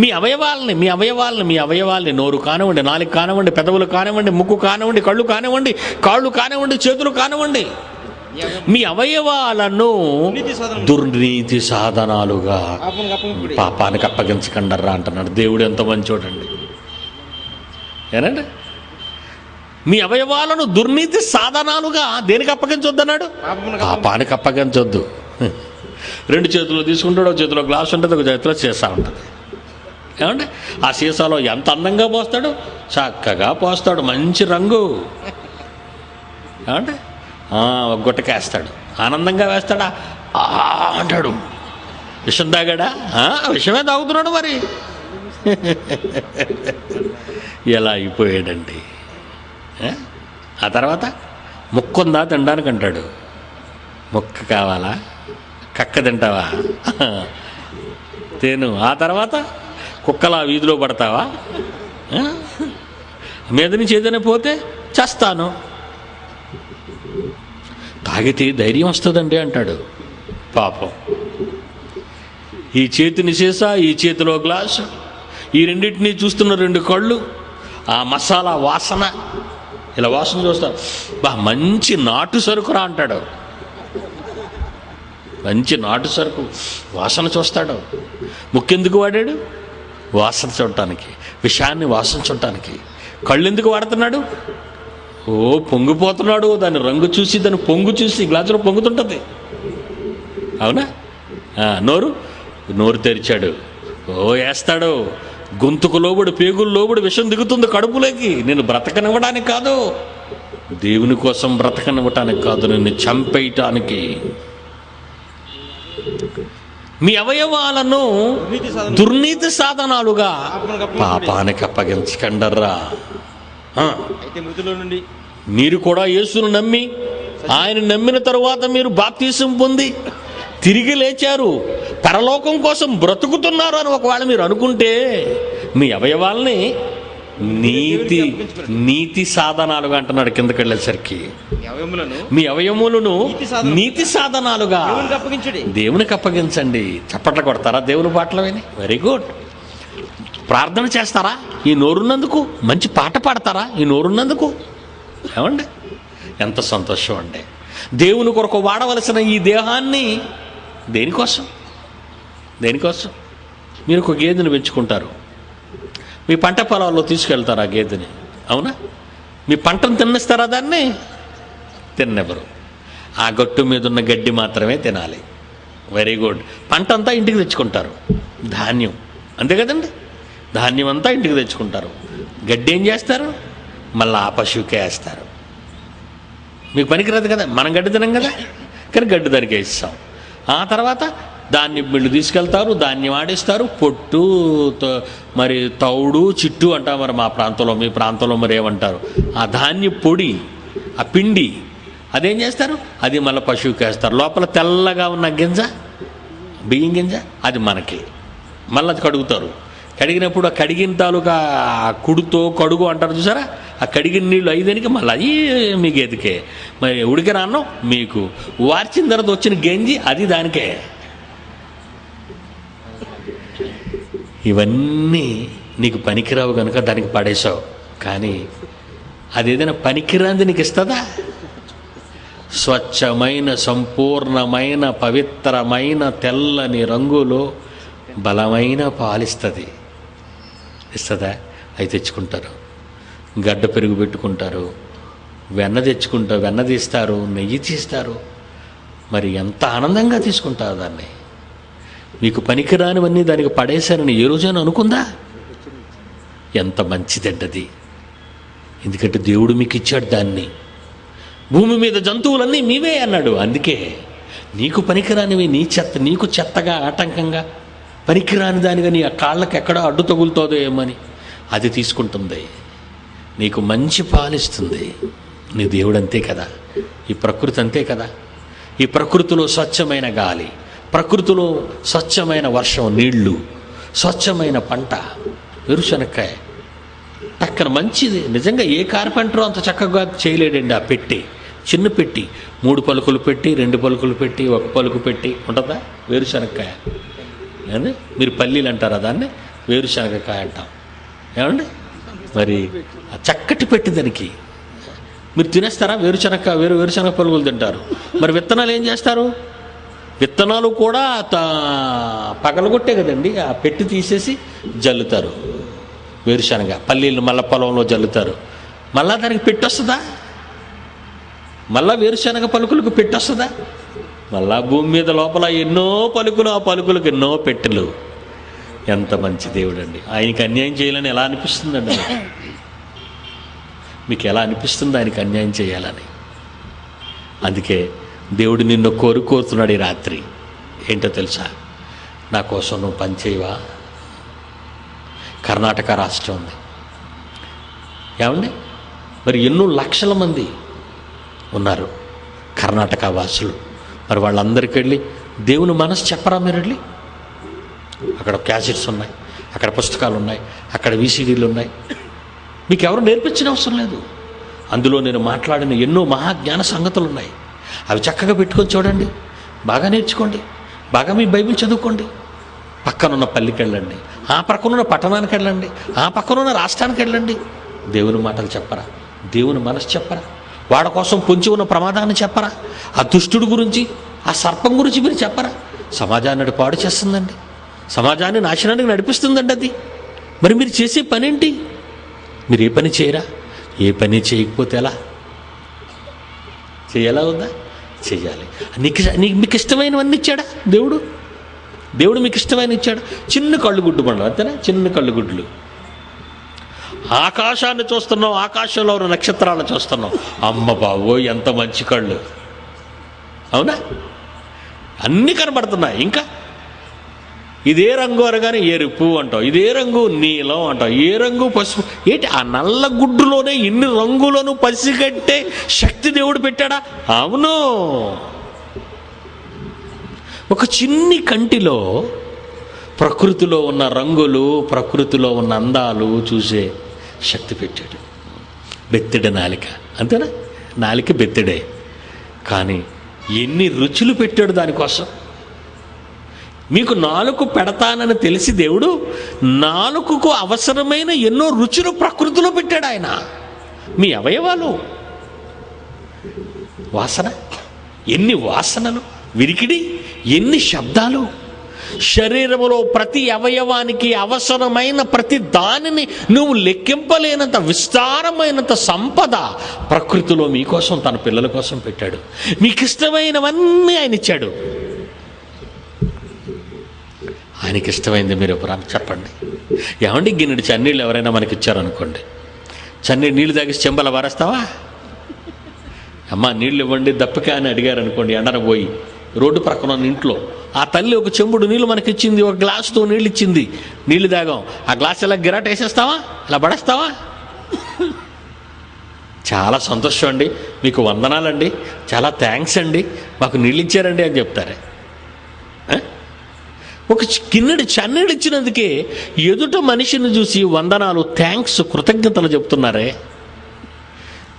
S1: మీ అవయవాల్ని నోరు కానివ్వండి, నాలుగు కానివ్వండి, పెదవులు కానివ్వండి, ముక్కు కానివ్వండి, కళ్ళు కానివ్వండి, కాళ్ళు కానివ్వండి, చేతులు కానివ్వండి, మీ అవయవాలను దుర్నీతి సాధనాలుగా పాపానికి అప్పగించకండర్రా అంటున్నాడు. దేవుడు ఎంత మంచోడండి. ఏనండి, మీ అవయవాలను దుర్నీతి సాధనాలుగా దేనికి అప్పగించొద్దన్నాడు? పాపానికి అప్పగించొద్దు. 2 చేతులు తీసుకుంటాడు, ఒక చేతిలో గ్లాస్ ఉంటుంది, ఒక చేతిలో సీసా ఉంటుంది. ఏమంటే ఆ సీసాలో ఎంత అందంగా పోస్తాడు, చక్కగా పోస్తాడు, మంచి రంగు. ఏమంటే ఒక గుట్టకేస్తాడు, ఆనందంగా వేస్తాడా అంటాడు. విషం తాగాడా? విషమే తాగుతున్నాడు. మరి ఎలా అయిపోయాడండి. ఆ తర్వాత ముక్కుందా తినడానికి అంటాడు. ముక్క కావాలా? కక్క తింటావా? తేను. ఆ తర్వాత కుక్కలా వీధిలో పడతావా? మీద నుంచి ఏదైనా పోతే చేస్తాను. తాగితే ధైర్యం వస్తుందండి అంటాడు. పాపం. ఈ చేతిని సీసా, ఈ చేతిలో గ్లాసు, ఈ రెండింటినీ చూస్తున్న 2 కళ్ళు, ఆ మసాలా వాసన, ఇలా వాసన చూస్తాడు. మంచి నాటు సరుకురా అంటాడు. మంచి నాటు సరుకు వాసన చూస్తాడు. ముక్కెందుకు వాడాడు? వాసన చూడటానికి, విషయాన్ని వాసన చూడటానికి. కళ్ళు ఎందుకు వాడుతున్నాడు? పొంగిపోతున్నాడు. దాని రంగు చూసి, దాని పొంగు చూసి, గ్లాసులో పొంగుతుంటుంది. అవునా? నోరు తెరిచాడు. వేస్తాడు. గొంతుకు లోబడి, పేగులు లోబడి విషం దిగుతుంది కడుపులోకి. నేను బ్రతకనివ్వడానికి కాదు, దేవుని కోసం బ్రతకనివ్వటానికి కాదు, నిన్ను చంపేయటానికి. మీ అవయవాలను దుర్నీతి సాధనాలుగా పాపానికి అప్పగించకండర్రా. మీరు కూడా యేసును నమ్మి, ఆయన నమ్మిన తరువాత మీరు బాప్తీసం పొంది తిరిగి లేచారు, పరలోకం కోసం బ్రతుకుతున్నారు అని ఒకవేళ మీరు అనుకుంటే, మీ అవయవాల్ని నీతి సాధనాలుగా అంటున్నాడు. కిందకి వెళ్ళేసరికి మీ అవయములను నీతి సాధనాలుగా దేవునికి అప్పగించండి. చప్పట్లు కొడతారా దేవుని పాటలు విని? Very good. ప్రార్థన చేస్తారా ఈ నోరున్నందుకు? మంచి పాట పాడతారా ఈ నోరున్నందుకు? ఏమండి, ఎంత సంతోషం అండి. దేవుని కొరకు వాడవలసిన ఈ దేహాన్ని దేనికోసం? మీరు ఒక గేదెని పెంచుకుంటారు, మీ పంట పొలాల్లో తీసుకెళ్తారు ఆ గేదెని. అవునా? మీ పంటను తిన్నిస్తారా? దాన్ని తిన్నెవరు. ఆ గట్టు మీద ఉన్న గడ్డి మాత్రమే తినాలి. Very good. పంట అంతా ఇంటికి తెచ్చుకుంటారు, ధాన్యం అంతే కదండి. ధాన్యం అంతా ఇంటికి తెచ్చుకుంటారు. గడ్డి ఏం చేస్తారు? మళ్ళీ ఆ పశువుకే వేస్తారు. మీకు పనికిరాదు కదా, మనం గడ్డి తినం కదా, కానీ గడ్డి దానికే ఇస్తాం. ఆ తర్వాత దాన్ని వీళ్ళు తీసుకెళ్తారు, ధాన్యం ఆడిస్తారు. పొట్టు, మరి తౌడు, చిట్టు అంటారు మరి మా ప్రాంతంలో. మీ ప్రాంతంలో మరి ఏమంటారు? ఆ ధాన్య పొడి, ఆ పిండి, అదేం చేస్తారు? అది మళ్ళీ పశువుకి వేస్తారు. లోపల తెల్లగా ఉన్న గింజ, బియ్యం గింజ, అది మనకి. మళ్ళీ అది కడుగుతారు. కడిగినప్పుడు ఆ కడిగిన తాలూకా కుడుతో కడుగు అంటారు చూసారా, ఆ కడిగిన నీళ్ళు ఐదేనికి మళ్ళీ అవి మీ గేదెకే. మరి ఉడికిన అన్నం మీకు, వార్చిన తర్వాత వచ్చిన గంజి అది దానికే. ఇవన్నీ నీకు పనికిరావు కనుక దానికి పడేసావు. కానీ అదేదైనా పనికిరాంది నీకు ఇస్తుందా? స్వచ్ఛమైన, సంపూర్ణమైన, పవిత్రమైన, తెల్లని రంగులో బలమైన పాలిస్తుంది. ఇస్తుందా? అవి తెచ్చుకుంటారు. గడ్డ పెరుగు పెట్టుకుంటారు, వెన్న తీస్తారు, నెయ్యి తీస్తారు. మరి ఎంత ఆనందంగా తీసుకుంటారు దాన్ని. మీకు పనికిరానివన్నీ దానికి పడేశారని ఏ రోజైనా అనుకుందా? ఎంత మంచిదండి అది. ఎందుకంటే దేవుడు మీకు ఇచ్చాడు దాన్ని. భూమి మీద జంతువులన్నీ మీవే అన్నాడు. అందుకే నీకు పనికిరానివి, నీకు చెత్తగా ఆటంకంగా పనికిరాని దానిగా నీ కాళ్ళకి ఎక్కడో అడ్డు తగులుతుందో ఏమని అది తీసుకుంటుంది. నీకు మంచి పాలిస్తుంది. నీ దేవుడు అంతే కదా, ఈ ప్రకృతి అంతే కదా. ఈ ప్రకృతిలో స్వచ్ఛమైన గాలి, ప్రకృతిలో స్వచ్ఛమైన వర్షం, నీళ్లు, స్వచ్ఛమైన పంట, వేరుశనక్కాయ పక్కన మంచిది. నిజంగా ఏ కార్పెంటరో అంత చక్కగా చేయలేడండి. ఆ పెట్టి, చిన్న పెట్టి, 3 పలుకులు పెట్టి, 2 పలుకులు పెట్టి, 1 పలుకు పెట్టి ఉంటుందా వేరుశనక్కాయ. ఏమండి, మీరు పల్లీలు అంటారా దాన్ని? వేరుశనగకాయ అంటాం. ఏమండి, మరి చక్కటి పెట్టి దానికి మీరు తినేస్తారా? వేరుశనగ పలుకులు తింటారు. మరి విత్తనాలు ఏం చేస్తారు? విత్తనాలు కూడా పగలగొట్టే కదండి. ఆ పెట్టి తీసేసి జల్లుతారు. వేరుశనగ పల్లీలు మళ్ళా పొలంలో జల్లుతారు. మళ్ళా దానికి పెట్టొస్తుందా? మళ్ళా వేరుశనగ పలుకులకు పెట్టొస్తుందా? మళ్ళా భూమి మీద లోపల ఎన్నో పలుకులు, ఆ పలుకులకు ఎన్నో పెట్టెలు. ఎంత మంచి దేవుడు అండి. ఆయనకి అన్యాయం చేయాలని ఎలా అనిపిస్తుందండి? మీకు ఎలా అనిపిస్తుంది ఆయనకి అన్యాయం చేయాలని? అందుకే దేవుడు నిన్ను కోరుతున్నాడు ఈ రాత్రి. ఏంటో తెలుసా? నా కోసం నువ్వు పనిచేయవా? కర్ణాటక రాష్ట్రం ఉంది. ఏమండి, మరి ఎన్నో లక్షల మంది ఉన్నారు కర్ణాటక వాసులు. మరి వాళ్ళందరికీ వెళ్ళి దేవుని మనసు చెప్పరా? మీరు వెళ్ళి అక్కడ క్యాసెట్స్ ఉన్నాయి, అక్కడ పుస్తకాలు ఉన్నాయి, అక్కడ VCDలు ఉన్నాయి. మీకు ఎవరు నేర్పించిన అవసరం లేదు. అందులో నేను మాట్లాడిన ఎన్నో మహాజ్ఞాన సంగతులు ఉన్నాయి. అవి చక్కగా పెట్టుకొని చూడండి, బాగా నేర్చుకోండి, బాగా మీ బైబిల్ చదువుకోండి. పక్కనున్న పల్లికి వెళ్ళండి, ఆ పక్కనున్న పట్టణానికి వెళ్ళండి, ఆ పక్కనున్న రాష్ట్రానికి వెళ్ళండి. దేవుని మాటలు చెప్పరా? దేవుని మనసు చెప్పరా? వాడి కోసం పొంచి ఉన్న ప్రమాదాన్ని చెప్పరా? ఆ దుష్టుడి గురించి, ఆ సర్పం గురించి మీరు చెప్పరా? సమాజాన్ని పాడు చేస్తుందండి, సమాజాన్ని నాశనానికి నడిపిస్తుందండి అది. మరి మీరు చేసే పని ఏంటి? మీరు ఏ పని చేయరా? ఏ పని చేయకపోతే ఎలా? చేయాలా వద్దా? చేయాలి. మీకు ఇష్టమైనవన్నీ ఇచ్చాడా దేవుడు? దేవుడు మీకు ఇష్టమైన ఇచ్చాడు. చిన్న కళ్ళుగుడ్డు బండలు అంతేనా? చిన్న కళ్ళుగుడ్లు. ఆకాశాన్ని చూస్తున్నాం, ఆకాశంలో ఉన్న నక్షత్రాలను చూస్తున్నాం. అమ్మ బాబోయ్ ఎంత మంచి కళ్ళు! అవునా? అన్నీ కనబడుతున్నాయి. ఇంకా ఇదే రంగు అనగానే ఎరుపు అంటావు, ఇదే రంగు నీలం అంటావు, ఏ రంగు పసుపు. ఏంటి ఆ నల్ల గుడ్డులోనే ఇన్ని రంగులను పసిగట్టే శక్తి దేవుడు పెట్టాడా? అవును. ఒక చిన్ని కంటిలో ప్రకృతిలో ఉన్న రంగులు, ప్రకృతిలో ఉన్న అందాలు చూసే శక్తి పెట్టాడు. బెత్తెడ నాలిక, అంతేనా? నాలిక బెత్తెడే, కానీ ఎన్ని రుచులు పెట్టాడు దానికోసం. మీకు నాలుక పెడతానని తెలిసి దేవుడు నాలుకకు అవసరమైన ఎన్నో రుచులు ప్రకృతిలో పెట్టాడు ఆయన. మీ అవయవాలు వాసన, ఎన్ని వాసనలు, విరికిడి, ఎన్ని శబ్దాలు. శరీరములో ప్రతి అవయవానికి అవసరమైన ప్రతి దానిని నువ్వు లెక్కింపలేనంత విస్తారమైనంత సంపద ప్రకృతిలో మీకోసం, తన పిల్లల కోసం పెట్టాడు. మీకు ఇష్టమైనవన్నీ ఆయన ఇచ్చాడు. ఆయనకి ఇష్టమైంది మీరు చెప్పండి. ఏమండి, గిన్నెడు చన్నీళ్ళు ఎవరైనా మనకి ఇచ్చారనుకోండి, చన్నీళ్ళు నీళ్ళు తాగేసి చెంబల వారేస్తావా? అమ్మ నీళ్ళు ఇవ్వండి దప్పిక అని అడిగారు అనుకోండి, ఎండన పోయి రోడ్డు ప్రక్కన ఉన్న ఇంట్లో ఆ తల్లి ఒక చెంబుడు నీళ్ళు మనకి ఇచ్చింది, ఒక గ్లాసుతో నీళ్ళు ఇచ్చింది, నీళ్ళు తాగాం. ఆ గ్లాస్ ఇలా గిరాట వేసేస్తావా? ఇలా పడేస్తావా? చాలా సంతోషం అండి, మీకు వందనాలండి, చాలా థ్యాంక్స్ అండి, మాకు నీళ్ళు ఇచ్చారండి అని చెప్తారే. ఒక గిన్నెడు చన్నీళ్ళు ఇచ్చినందుకే ఎదుట మనిషిని చూసి వందనాలు, థ్యాంక్స్, కృతజ్ఞతలు చెప్తున్నారే.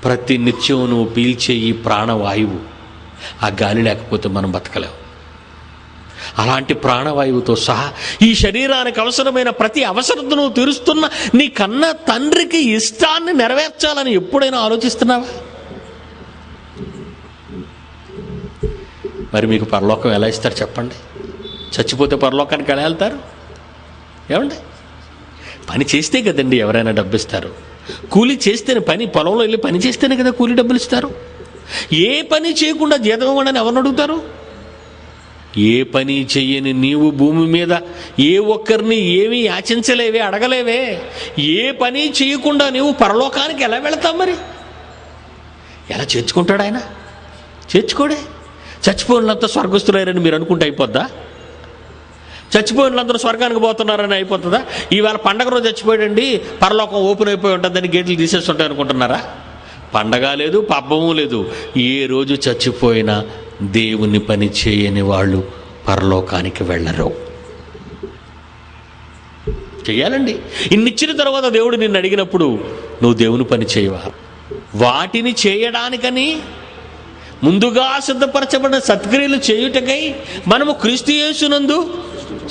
S1: ప్రతి నిత్యం నువ్వు పీల్చే ఈ ప్రాణవాయువు, ఆ గాలి లేకపోతే మనం బతకలేం. అలాంటి ప్రాణవాయువుతో సహా ఈ శరీరానికి అవసరమైన ప్రతి అవసరతను తీరుస్తున్న నీ కన్న తండ్రికి ఇష్టాన్ని నెరవేర్చాలని ఎప్పుడైనా ఆలోచిస్తున్నావా? మరి మీకు పరలోకం ఎలా ఇస్తారు చెప్పండి? చచ్చిపోతే పరలోకానికి ఎలా వెళ్తారు? ఏమండి, పని చేస్తే కదండి ఎవరైనా డబ్బిస్తారు. కూలి చేస్తేనే, పని పొలంలో వెళ్ళి పని చేస్తేనే కదా కూలి డబ్బులు ఇస్తారు. ఏ పని చేయకుండా జీతం ఇవ్వండి ఎవరిని అడుగుతారు? ఏ పని చెయ్యని నీవు భూమి మీద ఏ ఒక్కరిని ఏమీ యాచించలేవే, అడగలేవే. ఏ పని చేయకుండా నీవు పరలోకానికి ఎలా వెళతావు? మరి ఎలా చేర్చుకుంటాడు ఆయన? చేర్చుకోడే. చచ్చిపోయినంత స్వర్గస్థులైరని మీరు అనుకుంటే అయిపోద్దా? చచ్చిపోయినందరూ స్వర్గానికి పోతున్నారని అయిపోతుందా? ఈవేళ పండగ రోజు చచ్చిపోయాడండి, పరలోకం ఓపెన్ అయిపోయి ఉంటుందని గేట్లు తీసేస్తుంటాయి అనుకుంటున్నారా? పండగ లేదు, పబ్బము లేదు. ఏ రోజు చచ్చిపోయినా దేవుని పని చేయని వాళ్ళు పరలోకానికి వెళ్ళరు. చెయ్యాలండి. ఇన్నిచ్చిన తర్వాత దేవుడు నిన్ను అడిగినప్పుడు నువ్వు దేవుని పని చేయవా? వాటిని చేయడానికని ముందుగా సిద్ధపరచబడిన సత్క్రియలు చేయుటకై మనము క్రీస్తు యేసునందు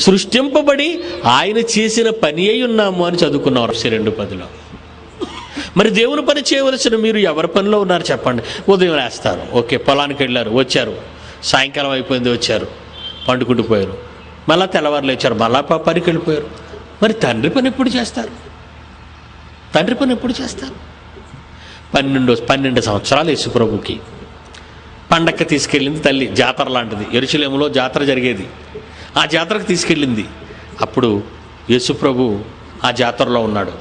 S1: సృష్టింపబడి ఆయన చేసిన పని అయి ఉన్నాము అని చదువుకున్నాం 2:10. మరి దేవుని పని చేయవలసిన మీరు ఎవరి పనిలో ఉన్నారు చెప్పండి? ఉదయం వేస్తారు, ఓకే, పొలానికి వెళ్ళారు, వచ్చారు, సాయంకాలం అయిపోయింది, వచ్చారు, పండుకుంటూ పోయారు, మళ్ళీ తెల్లవారు లేచారు, మళ్ళా పనికి వెళ్ళిపోయారు. మరి తండ్రి పని ఎప్పుడు చేస్తారు? తండ్రి పని ఎప్పుడు చేస్తారు? 12 సంవత్సరాలు యేసుప్రభుకి పండక్కి తీసుకెళ్ళింది తల్లి. జాతర లాంటిది, యెరూషలేములో జాతర జరిగేది. ఆ జాతరకు తీసుకెళ్ళింది. అప్పుడు యేసుప్రభు ఆ జాతరలో ఉన్నాడు.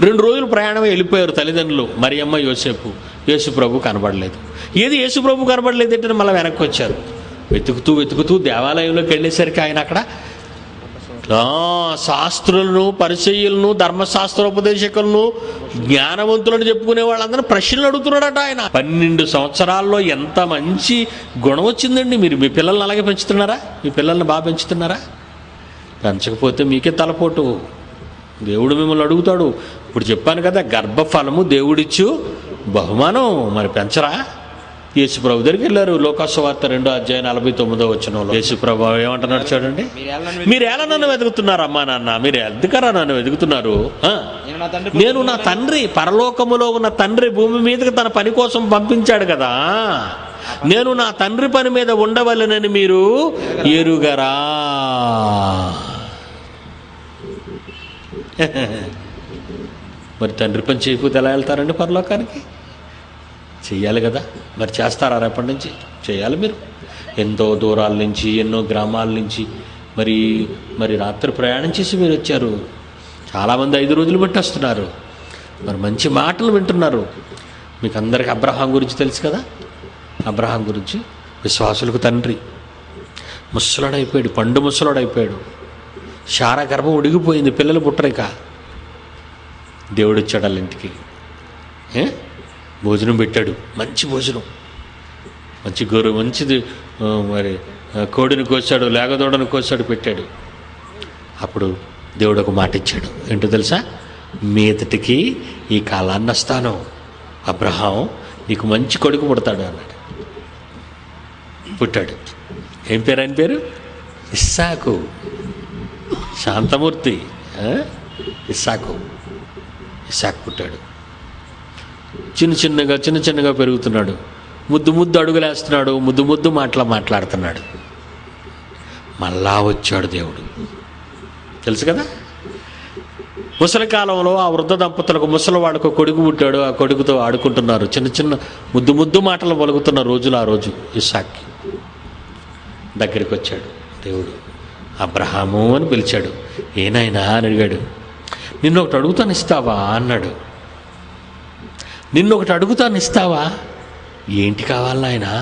S1: 2 రోజులు ప్రయాణం వెళ్ళిపోయారు తల్లిదండ్రులు, మరియమ్మ, యోసేపు. యేసుప్రభు కనబడలేదు. ఏది యేసుప్రభు కనబడలేదు అంటే మళ్ళీ వెనక్కి వచ్చారు. వెతుకుతూ దేవాలయంలోకి వెళ్ళేసరికి ఆయన అక్కడ శాస్త్రులను, పరిసయ్యులను, ధర్మశాస్త్రోపదేశకులను, జ్ఞానవంతులను చెప్పుకునే వాళ్ళందరూ ప్రశ్నలు అడుగుతున్నాడట ఆయన. 12 సంవత్సరాల్లో ఎంత మంచి గుణం వచ్చిందండి. మీరు మీ పిల్లల్ని అలాగే పెంచుతున్నారా? మీ పిల్లల్ని బాగా పెంచుతున్నారా? పెంచకపోతే మీకే తలపోటు. దేవుడు మిమ్మల్ని అడుగుతాడు. ఇప్పుడు చెప్పాను కదా, గర్భఫలము దేవుడిచ్చు బహుమానం. మరి పెంచరా? యేసుప్రభు దగ్గరికి వెళ్ళారు. లోకాసువార్త 2:49 యేసుప్రభు ఏమంటున్నాడు చూడండి, మీరు ఎలా నన్ను వెతుకుతున్నారమ్మా నాన్న? మీరు ఎందుకరా నన్ను వెతుకుతున్నారు? నేను నా తండ్రి, పరలోకములో ఉన్న తండ్రి భూమి మీదకి తన పని కోసం పంపించాడు కదా. నేను నా తండ్రి పని మీద ఉండవలెనని మీరు ఎరుగరా? మరి తండ్రి పని చేయకపోతే ఎలా వెళ్తారండి పరలోకానికి? చెయ్యాలి కదా. మరి చేస్తారా? రేపటి నుంచి చేయాలి. మీరు ఎంతో దూరాల నుంచి, ఎన్నో గ్రామాల నుంచి మరి రాత్రి ప్రయాణం చేసి మీరు వచ్చారు. చాలామంది 5 రోజులు బట్టి వస్తున్నారు. మరి మంచి మాటలు వింటున్నారు. మీకు అందరికీ అబ్రహాం గురించి తెలుసు కదా. అబ్రహాం గురించి విశ్వాసులకు తండ్రి. ముసలాడైపోయాడు, పండు ముసలాడైపోయాడు. శారా గర్భం ఉడిగిపోయింది, పిల్లలు పుట్టరిక. దేవుడు వచ్చాడు వాళ్ళ ఇంటికి, భోజనం పెట్టాడు. మంచి భోజనం, మంచి మంచిది. మరి కోడిని కోసాడు, లేగదోడని కోసాడు, పెట్టాడు. అప్పుడు దేవుడు ఒక మాట ఇచ్చాడు. ఏంటో తెలుసా? మీదటికి ఈ కాలాన్ని వస్తాను, అబ్రహాం నీకు మంచి కొడుకు పుడతాడు అన్నాడు. పుట్టాడు. ఏం పేరు ఆయన పేరు? ఇస్సాకు. శాంతమూర్తి. ఇస్సాకు పుట్టాడు. చిన్న చిన్నగా పెరుగుతున్నాడు. ముద్దు అడుగులేస్తున్నాడు. ముద్దు మాట్లాడుతున్నాడు. మళ్ళా వచ్చాడు దేవుడు. తెలుసు కదా. ముసలి కాలంలో ఆ వృద్ధ దంపతులకు ముసలివాడుకు కొడుకు పుట్టాడు. ఆ కొడుకుతో ఆడుకుంటున్నారు. చిన్న ముద్దు మాటలు పలుకుతున్న రోజులు ఆ రోజు. ఇస్సాక్కి దగ్గరికి వచ్చాడు దేవుడు. అబ్రహాము అని పిలిచాడు. ఏనాయనా అని అడిగాడు. నిన్నొకటి అడుగుతాను ఇస్తావా అన్నాడు. నిన్నొకటి అడుగుతాను ఇస్తావా? ఏంటి కావాలి నాయనా?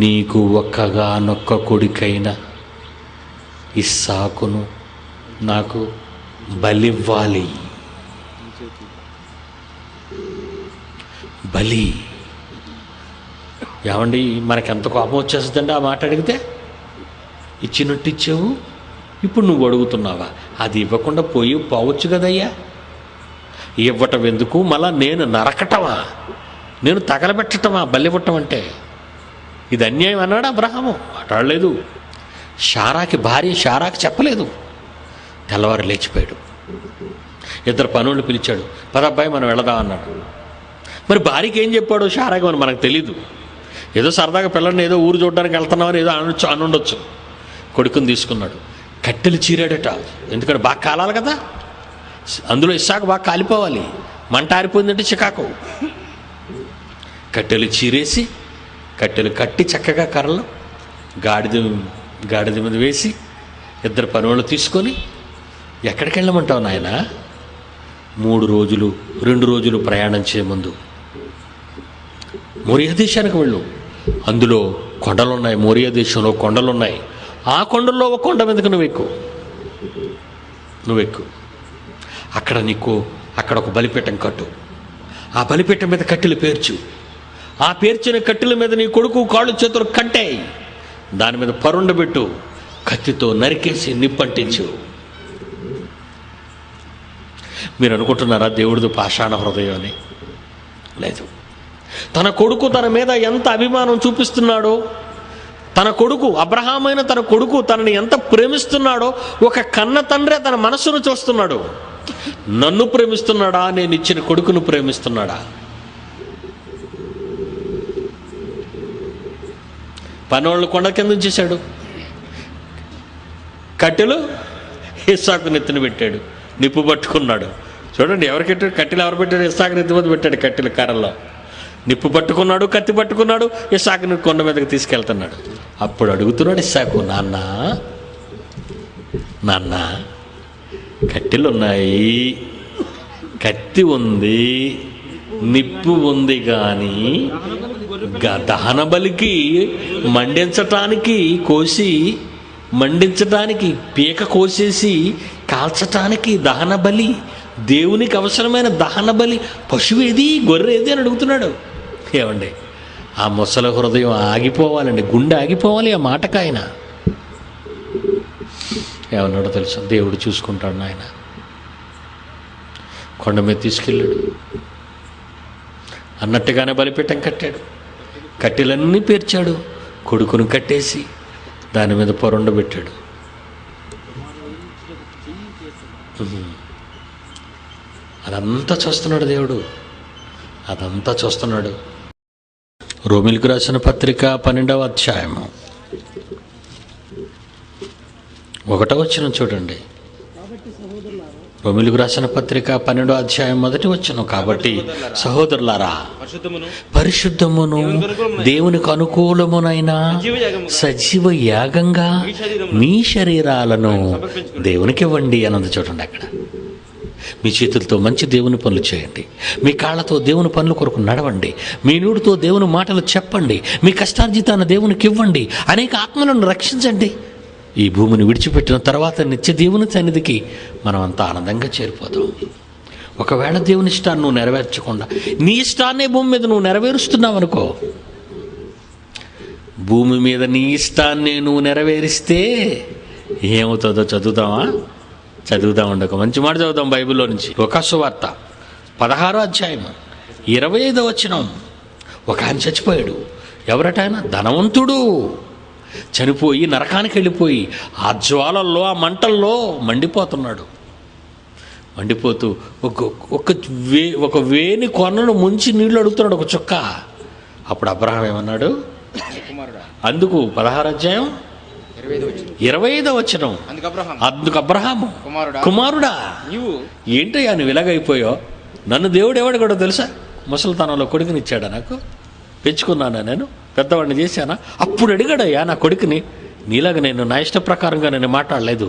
S1: నీకు ఒక్కగానొక్క కొడుకైన ఇస్సాకును నాకు బలివ్వాలి. బలి. ఏమండి, మనకెంత కోపం వచ్చేస్తుందండి ఆ మాట అడిగితే. ఇచ్చినట్టు ఇచ్చావు, ఇప్పుడు నువ్వు అడుగుతున్నావా? అది ఇవ్వకుండా పోవచ్చు కదయ్యా. ఇవ్వటం ఎందుకు? మళ్ళా నేను నరకటమా? నేను తగలబెట్టటమా బలివ్వటం అంటే? ఇది అన్యాయం అన్నాడు అబ్రహాము. మాట్లాడలేదు. భార్య శారాకి చెప్పలేదు. తెల్లవారు లేచిపోయాడు. 2 పనులు పిలిచాడు. పదబ్బాయి మనం వెళదాం అన్నాడు. మరి భార్యకి ఏం చెప్పాడు శారాకి అని మనకు తెలీదు. ఏదో సరదాగా పిల్లల్ని ఏదో ఊరు చూడడానికి వెళ్తున్నామని ఏదో అనుండొచ్చు. కొడుకుని తీసుకున్నాడు. కట్టెలు చీరాడట. ఎందుకంటే బాగా కాలాలి కదా. అందులో ఇస్సాకు బాగా కాలిపోవాలి, మంట ఆరిపోయిందంటే చికాకు. కట్టెలు చీరేసి, కట్టెలు కట్టి చక్కగా కర్రలు గాడిద మీద వేసి 2 పనివాళ్ళు తీసుకొని, ఎక్కడికి వెళ్ళమంటావు నాయన? 2 రోజులు ప్రయాణం చేయముందు మోరియా దేశానికి వెళ్ళు. అందులో కొండలున్నాయి, మోరియా దేశంలో కొండలున్నాయి. ఆ కొండల్లో ఒక కొండ మీదకి నువ్వు ఎక్కు. అక్కడ ఒక బలిపీఠం కట్టు. ఆ బలిపీఠం మీద కట్టెలు పేర్చు. ఆ పేర్చిన కట్టెల మీద నీ కొడుకు కాళ్ళు చేతులు కట్టాయి. దాని మీద పరుండబెట్టు. కత్తితో నరికేసి నిప్పంటించు. మీరు అనుకుంటున్నారా దేవుడిది పాషాణ హృదయం అని? లేదు. తన కొడుకు తన మీద ఎంత అభిమానం చూపిస్తున్నాడో, తన కొడుకు అబ్రహామైన తన కొడుకు తనని ఎంత ప్రేమిస్తున్నాడో ఒక కన్న తండ్రే తన మనస్సును చూస్తున్నాడు. నన్ను ప్రేమిస్తున్నాడా, నేను ఇచ్చిన కొడుకును ప్రేమిస్తున్నాడా? పనోళ్ళు కొండ కింద ఉంచేశాడు. కట్టెలు ఇస్సాకు నెత్తిన పెట్టాడు. నిప్పు పట్టుకున్నాడు. చూడండి, ఎవరికెట్టాడు కట్టెలు? ఎవరు పెట్టాడు? ఇస్సాకు నెత్తి మీద పెట్టాడు. కట్టెలు కర్రల్లో నిప్పు పట్టుకున్నాడు, కత్తి పట్టుకున్నాడు. ఇస్సాకుని కొండ మీదకి తీసుకెళ్తున్నాడు. అప్పుడు అడుగుతున్నాడు ఇస్సాకు, నాన్న కట్టెలు ఉన్నాయి, కత్తి ఉంది, నిప్పు ఉంది, కానీ దహన బలికి మండించటానికి పీక కోసేసి కాల్చటానికి దహన బలి, దేవునికి అవసరమైన దహన బలి పశువు ఏది, గొర్రె ఏది అని అడుగుతున్నాడు. ఏమండి, ఆ ముసలి హృదయం ఆగిపోవాలండి, గుండె ఆగిపోవాలి ఆ మాటకాయన. ఏమన్నాడో తెలుసా? దేవుడు చూసుకుంటాడు నాయన. కొండ మీద తీసుకెళ్ళాడు. అన్నట్టుగానే బలిపీఠం కట్టాడు. కట్టెలన్నీ పేర్చాడు. కొడుకును కట్టేసి దాని మీద పొరుండబెట్టాడు. అదంతా చూస్తున్నాడు దేవుడు, అదంతా చూస్తున్నాడు. రోమిలకు రాసిన పత్రిక 12వ అధ్యాయము 1వ వచనం చూడండి. రోమిలకు రాసిన పత్రిక 12వ అధ్యాయం 1వ వచనం. కాబట్టి సహోదరులారా, పరిశుద్ధమును దేవునికి అనుకూలమునైన సజీవ యాగంగా మీ శరీరాలను దేవునికి ఇవ్వండి అన్నది చూడండి. అక్కడ మీ చేతులతో మంచి దేవుని పనులు చేయండి, మీ కాళ్ళతో దేవుని పనుల కొరకు నడవండి, మీ నోటితో దేవుని మాటలు చెప్పండి, మీ కష్టార్జితాన్ని దేవునికి ఇవ్వండి, అనేక ఆత్మలను రక్షించండి. ఈ భూమిని విడిచిపెట్టిన తర్వాత నిత్య దేవుని సన్నిధికి మనం అంతా ఆనందంగా చేరిపోతాం. ఒకవేళ దేవుని ఇష్టాన్ని నువ్వు నెరవేర్చకుండా నీ ఇష్టాన్నే భూమి మీద నువ్వు నెరవేరుస్తున్నావు అనుకో, భూమి మీద నీ ఇష్టాన్ని నువ్వు నెరవేరిస్తే ఏమవుతుందో చదువుదామండి. ఒక మంచి మాట చదువుదాం బైబిల్లో నుంచి. లూకా సువార్త 16వ అధ్యాయం 25వ వచనం. ఒక ఆయన చచ్చిపోయాడు. ఎవరట ఆయన? ధనవంతుడు. చనిపోయి నరకానికి వెళ్ళిపోయి ఆ జ్వాలల్లో, ఆ మంటల్లో మండిపోతున్నాడు. మండిపోతూ ఒక వేని కొనను ముంచి నీళ్లు అడుగుతున్నాడు, ఒక చుక్క. అప్పుడు అబ్రహాం ఏమన్నాడు? అందుకు 16వ అధ్యాయం 25వ వచనం. అందుకు అబ్రహాము, కుమారుడా, ఏంటయ్యా నువ్వు ఇలాగైపోయావు? నన్ను దేవుడు ఎవడు కూడా తెలుసా? ముసలితనంలో కొడుకునిచ్చాడా? నాకు పెంచుకున్నానా? నేను పెద్దవాడిని చేశానా? అప్పుడు అడిగాడయ్యా నా కొడుకుని. నీలాగా నేను నా ఇష్ట ప్రకారంగా నేను మాట్లాడలేదు.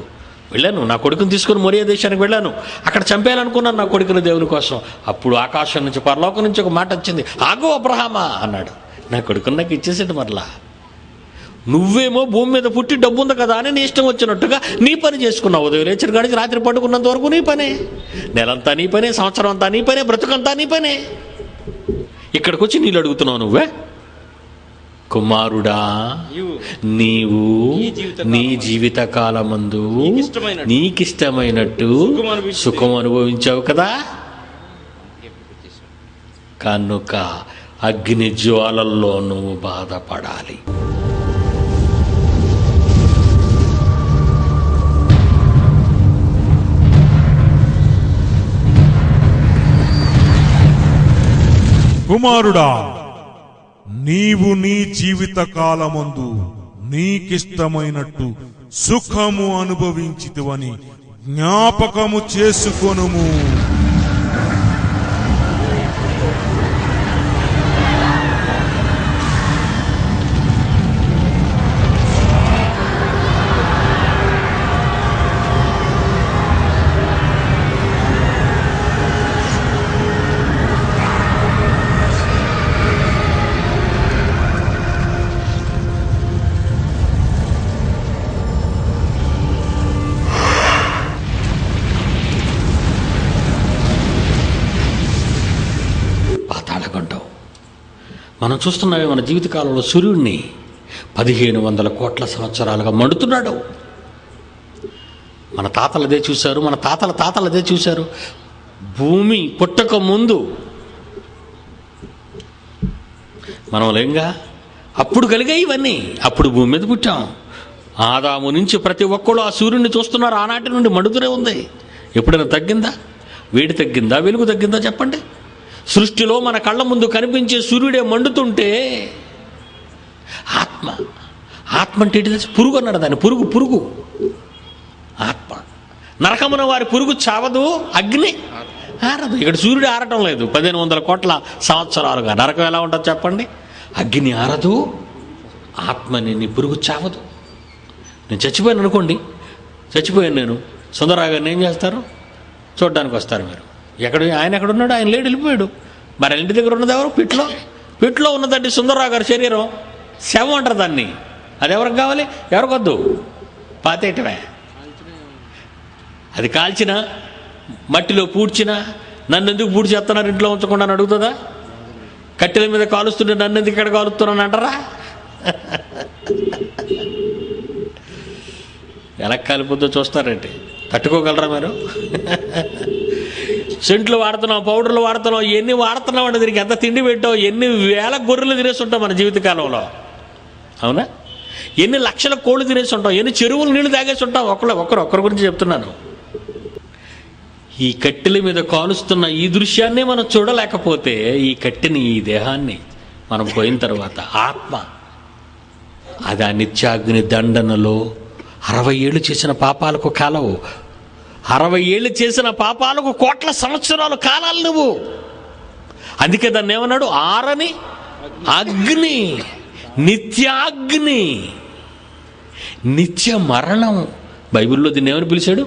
S1: వెళ్ళాను, నా కొడుకుని తీసుకుని మోరియా దేశానికి వెళ్ళాను. అక్కడ చంపేయాలనుకున్నాను నా కొడుకుని దేవుని కోసం. అప్పుడు ఆకాశం నుంచి, పరలోకం నుంచి ఒక మాట వచ్చింది. ఆగో అబ్రహామా అన్నాడు. నా కొడుకుని నాకు ఇచ్చేసాడు. మరలా నువ్వేమో భూమి మీద పుట్టి డబ్బు ఉంది కదా అని నీ ఇష్టం వచ్చినట్టుగా నీ పని చేసుకున్నావు. ఉదయం లేచిన కాడికి రాత్రి పడుకున్నంత వరకు నీ పనే, నెలంతా నీ పనే, సంవత్సరం అంతా నీ పనే, బ్రతుకంతా నీ పనే. ఇక్కడికి వచ్చి నీళ్ళు అడుగుతున్నావు నువ్వే. కుమారుడా, నీవు నీ జీవిత కాలమందు నీకిష్టమైనట్టు సుఖం అనుభవించావు కదా, కనుక అగ్ని జ్వాలల్లో నువ్వు బాధపడాలి.
S2: కుమారుడా, నీవు నీ జీవిత కాలమందు నీకిష్టమైనట్టు సుఖము అనుభవించితివని జ్ఞాపకము చేసుకొనుము.
S1: మనం చూస్తున్నామే మన జీవితకాలంలో సూర్యుడిని 1500 కోట్ల సంవత్సరాలుగా మండుతున్నాడు. మన తాతలు అదే చూశారు, మన తాతలు అదే చూశారు. భూమి పుట్టక ముందు మనం లేంగా, అప్పుడు కలిగాయి ఇవన్నీ. అప్పుడు భూమి మీద పుట్టాం. ఆదాము నుంచి ప్రతి ఒక్కళ్ళు ఆ సూర్యుడిని చూస్తున్నారు. ఆనాటి నుండి మండుతూనే ఉంది. ఎప్పుడైనా తగ్గిందా? వేడి తగ్గిందా? వెలుగు తగ్గిందా? చెప్పండి. సృష్టిలో మన కళ్ళ ముందు కనిపించే సూర్యుడే మండుతుంటే ఆత్మ అంటే ఏంటి తెలుసు? పురుగు అన్నాడు దాన్ని. పురుగు ఆత్మ. నరకమున వారి పురుగు చావదు, అగ్ని ఆరదు. ఇక్కడ సూర్యుడు ఆరటం లేదు 1500 కోట్ల సంవత్సరాలుగా. నరకం ఎలా ఉంటుంది చెప్పండి? అగ్ని ఆరదు, ఆత్మని నీ పురుగు చావదు. నేను చచ్చిపోయాను అనుకోండి, నేను సుందరరావు గారిని ఏం చేస్తారు? చూడడానికి వస్తారు మీరు. ఆయన ఎక్కడున్నాడు? ఆయన లేడు, వెళ్ళిపోయాడు. మరి ఇంటి దగ్గర ఉన్నది ఎవరు? పిట్లో ఉన్నదండి సుందరరావు గారి శరీరం. శవం అంటారు దాన్ని. అది ఎవరికి కావాలి? ఎవరికొద్దు, పాతేయటమే. అది కాల్చినా, మట్టిలో పూడ్చినా, నన్ను ఎందుకు పూడ్చి చేస్తున్నారు ఇంట్లో ఉంచకుండా అని అడుగుతుందా? కట్టెల మీద కాలుస్తుంటే నన్ను ఎందుకు ఇక్కడ కాలుస్తున్నాను అంటారా? ఎలా కాలిపోద్దో చూస్తారంటే తట్టుకోగలరా మీరు? సెంట్లు వాడుతున్నాం, పౌడర్లు వాడుతున్నాం, ఎన్ని వాడుతున్నాం అంటే దీనికి ఎంత తిండి పెట్టావు? ఎన్ని వేల గొర్రెలు తినేసి ఉంటాం మన జీవితకాలంలో, అవునా? ఎన్ని లక్షల కోళ్ళు తినేసి ఉంటాం, ఎన్ని చెరువులు నీళ్లు తాగేసి ఉంటాం. ఒక్కరి గురించి చెప్తున్నాను. ఈ కట్టెల మీద కాలుస్తున్న ఈ దృశ్యాన్నే మనం చూడలేకపోతే, ఈ కట్టెని, ఈ దేహాన్ని మనం పోయిన తర్వాత ఆత్మ అది ఆ నిత్యాగ్ని దండనలో 60 ఏళ్ళు చేసిన పాపాలకు కాలవు. 60 ఏళ్ళు చేసిన పాపాలకు కోట్ల సంవత్సరాలు కాలాలు నువ్వు. అందుకే దాన్ని ఏమన్నాడు? ఆరని అగ్ని, నిత్యాగ్ని, నిత్య మరణం. బైబిల్లో దీన్ని ఏమని పిలిచాడు?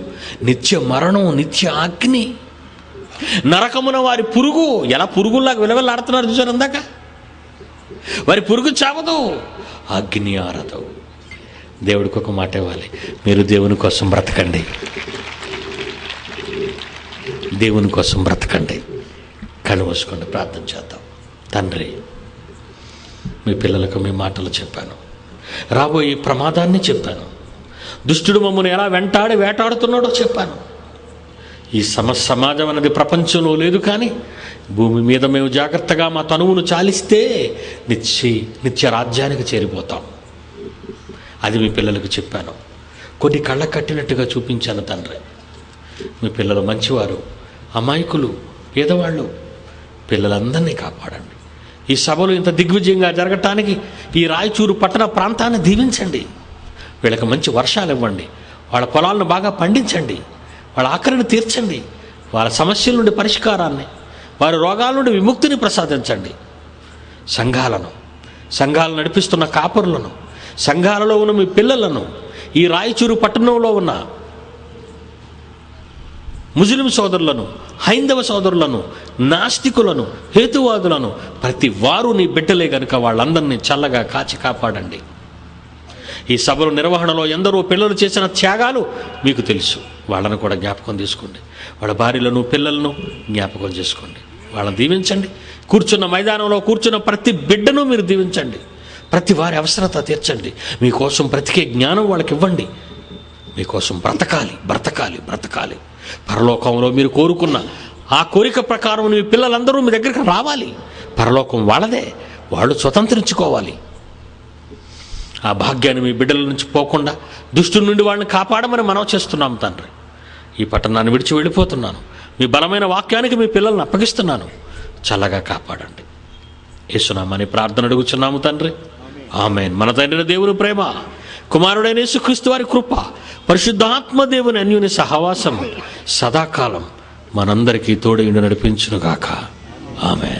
S1: నిత్య మరణం, నిత్య అగ్ని. నరకమున వారి పురుగు. ఎలా పురుగుల్లాగా విలవెల్లాడుతున్నారు చూసారు అందాక? వారి పురుగు చావదు, అగ్ని ఆరదు. దేవుడికి ఒక మాట ఇవ్వాలి, మీరు దేవుని కోసం బ్రతకండి, దేవుని కోసం బ్రతకండి. కళ్ళు మూసుకోండి, ప్రార్థన చేద్దాం. తండ్రి, మీ పిల్లలకు మీ మాటలు చెప్పాను, రాబోయే ప్రమాదాన్ని చెప్పాను, దుష్టుడు మమ్మల్ని ఎలా వేటాడుతున్నాడో చెప్పాను. ఈ సమాజం అనేది ప్రపంచంలో లేదు, కానీ భూమి మీద మేము జాగ్రత్తగా మా తనువును చాలిస్తే నిత్య రాజ్యానికి చేరిపోతాం. అది మీ పిల్లలకు చెప్పాను. కొన్ని కళ్ళ కట్టినట్టుగా చూపించాను తండ్రి. మీ పిల్లలు మంచివారు, అమాయకులు, పేదవాళ్ళు, పిల్లలందరినీ కాపాడండి. ఈ సభలు ఇంత దిగ్విజయంగా జరగటానికి ఈ రాయచూరు పట్టణ ప్రాంతాన్ని దీవించండి. వీళ్ళకి మంచి వర్షాలు ఇవ్వండి, వాళ్ళ పొలాలను బాగా పండించండి, వాళ్ళ ఆఖరిని తీర్చండి, వాళ్ళ సమస్యల నుండి పరిష్కారాన్ని, వారి రోగాల నుండి విముక్తిని ప్రసాదించండి. సంఘాలను నడిపిస్తున్న కాపరులను, సంఘాలలో ఉన్న మీ పిల్లలను, ఈ రాయచూరు పట్టణంలో ఉన్న ముస్లిం సోదరులను, హైందవ సోదరులను, నాస్తికులను, హేతువాదులను, ప్రతి వారు నీ బిడ్డలే కనుక వాళ్ళందరినీ చల్లగా కాచి కాపాడండి. ఈ సభల నిర్వహణలో ఎందరో పిల్లలు చేసిన త్యాగాలు మీకు తెలుసు. వాళ్ళను కూడా జ్ఞాపకం తీసుకోండి. వాళ్ళ భార్యలను, పిల్లలను జ్ఞాపకం చేసుకోండి. వాళ్ళని దీవించండి. కూర్చున్న మైదానంలో కూర్చున్న ప్రతి బిడ్డను మీరు దీవించండి. ప్రతి వారి అవసరత తీర్చండి. మీకోసం బ్రతికే జ్ఞానం వాళ్ళకి ఇవ్వండి. మీకోసం బ్రతకాలి. పరలోకంలో మీరు కోరుకున్న ఆ కోరిక ప్రకారం మీ పిల్లలందరూ మీ దగ్గరికి రావాలి. పరలోకం వాళ్ళదే, వాళ్ళు స్వతంత్రించుకోవాలి. ఆ భాగ్యాన్ని మీ బిడ్డల నుంచి పోకుండా దుష్టుల నుండి వాళ్ళని కాపాడమని మనం చేస్తున్నాం తండ్రి. ఈ పట్టణాన్ని విడిచి వెళ్ళిపోతున్నాను. మీ బలమైన వాక్యానికి మీ పిల్లల్ని అప్పగిస్తున్నాను. చల్లగా కాపాడండి. యేసునామని ప్రార్థన అడుగుచున్నాము తండ్రి, ఆమేన్. మన తండ్రి దేవుని ప్రేమ, కుమారుడైన యేసుక్రీస్తు వారి కృప, పరిశుద్ధాత్మ దేవుని అన్యోన్య సహవాసం సదాకాలం మనందరికీ తోడై నడిపించునుగాక. ఆమేన్.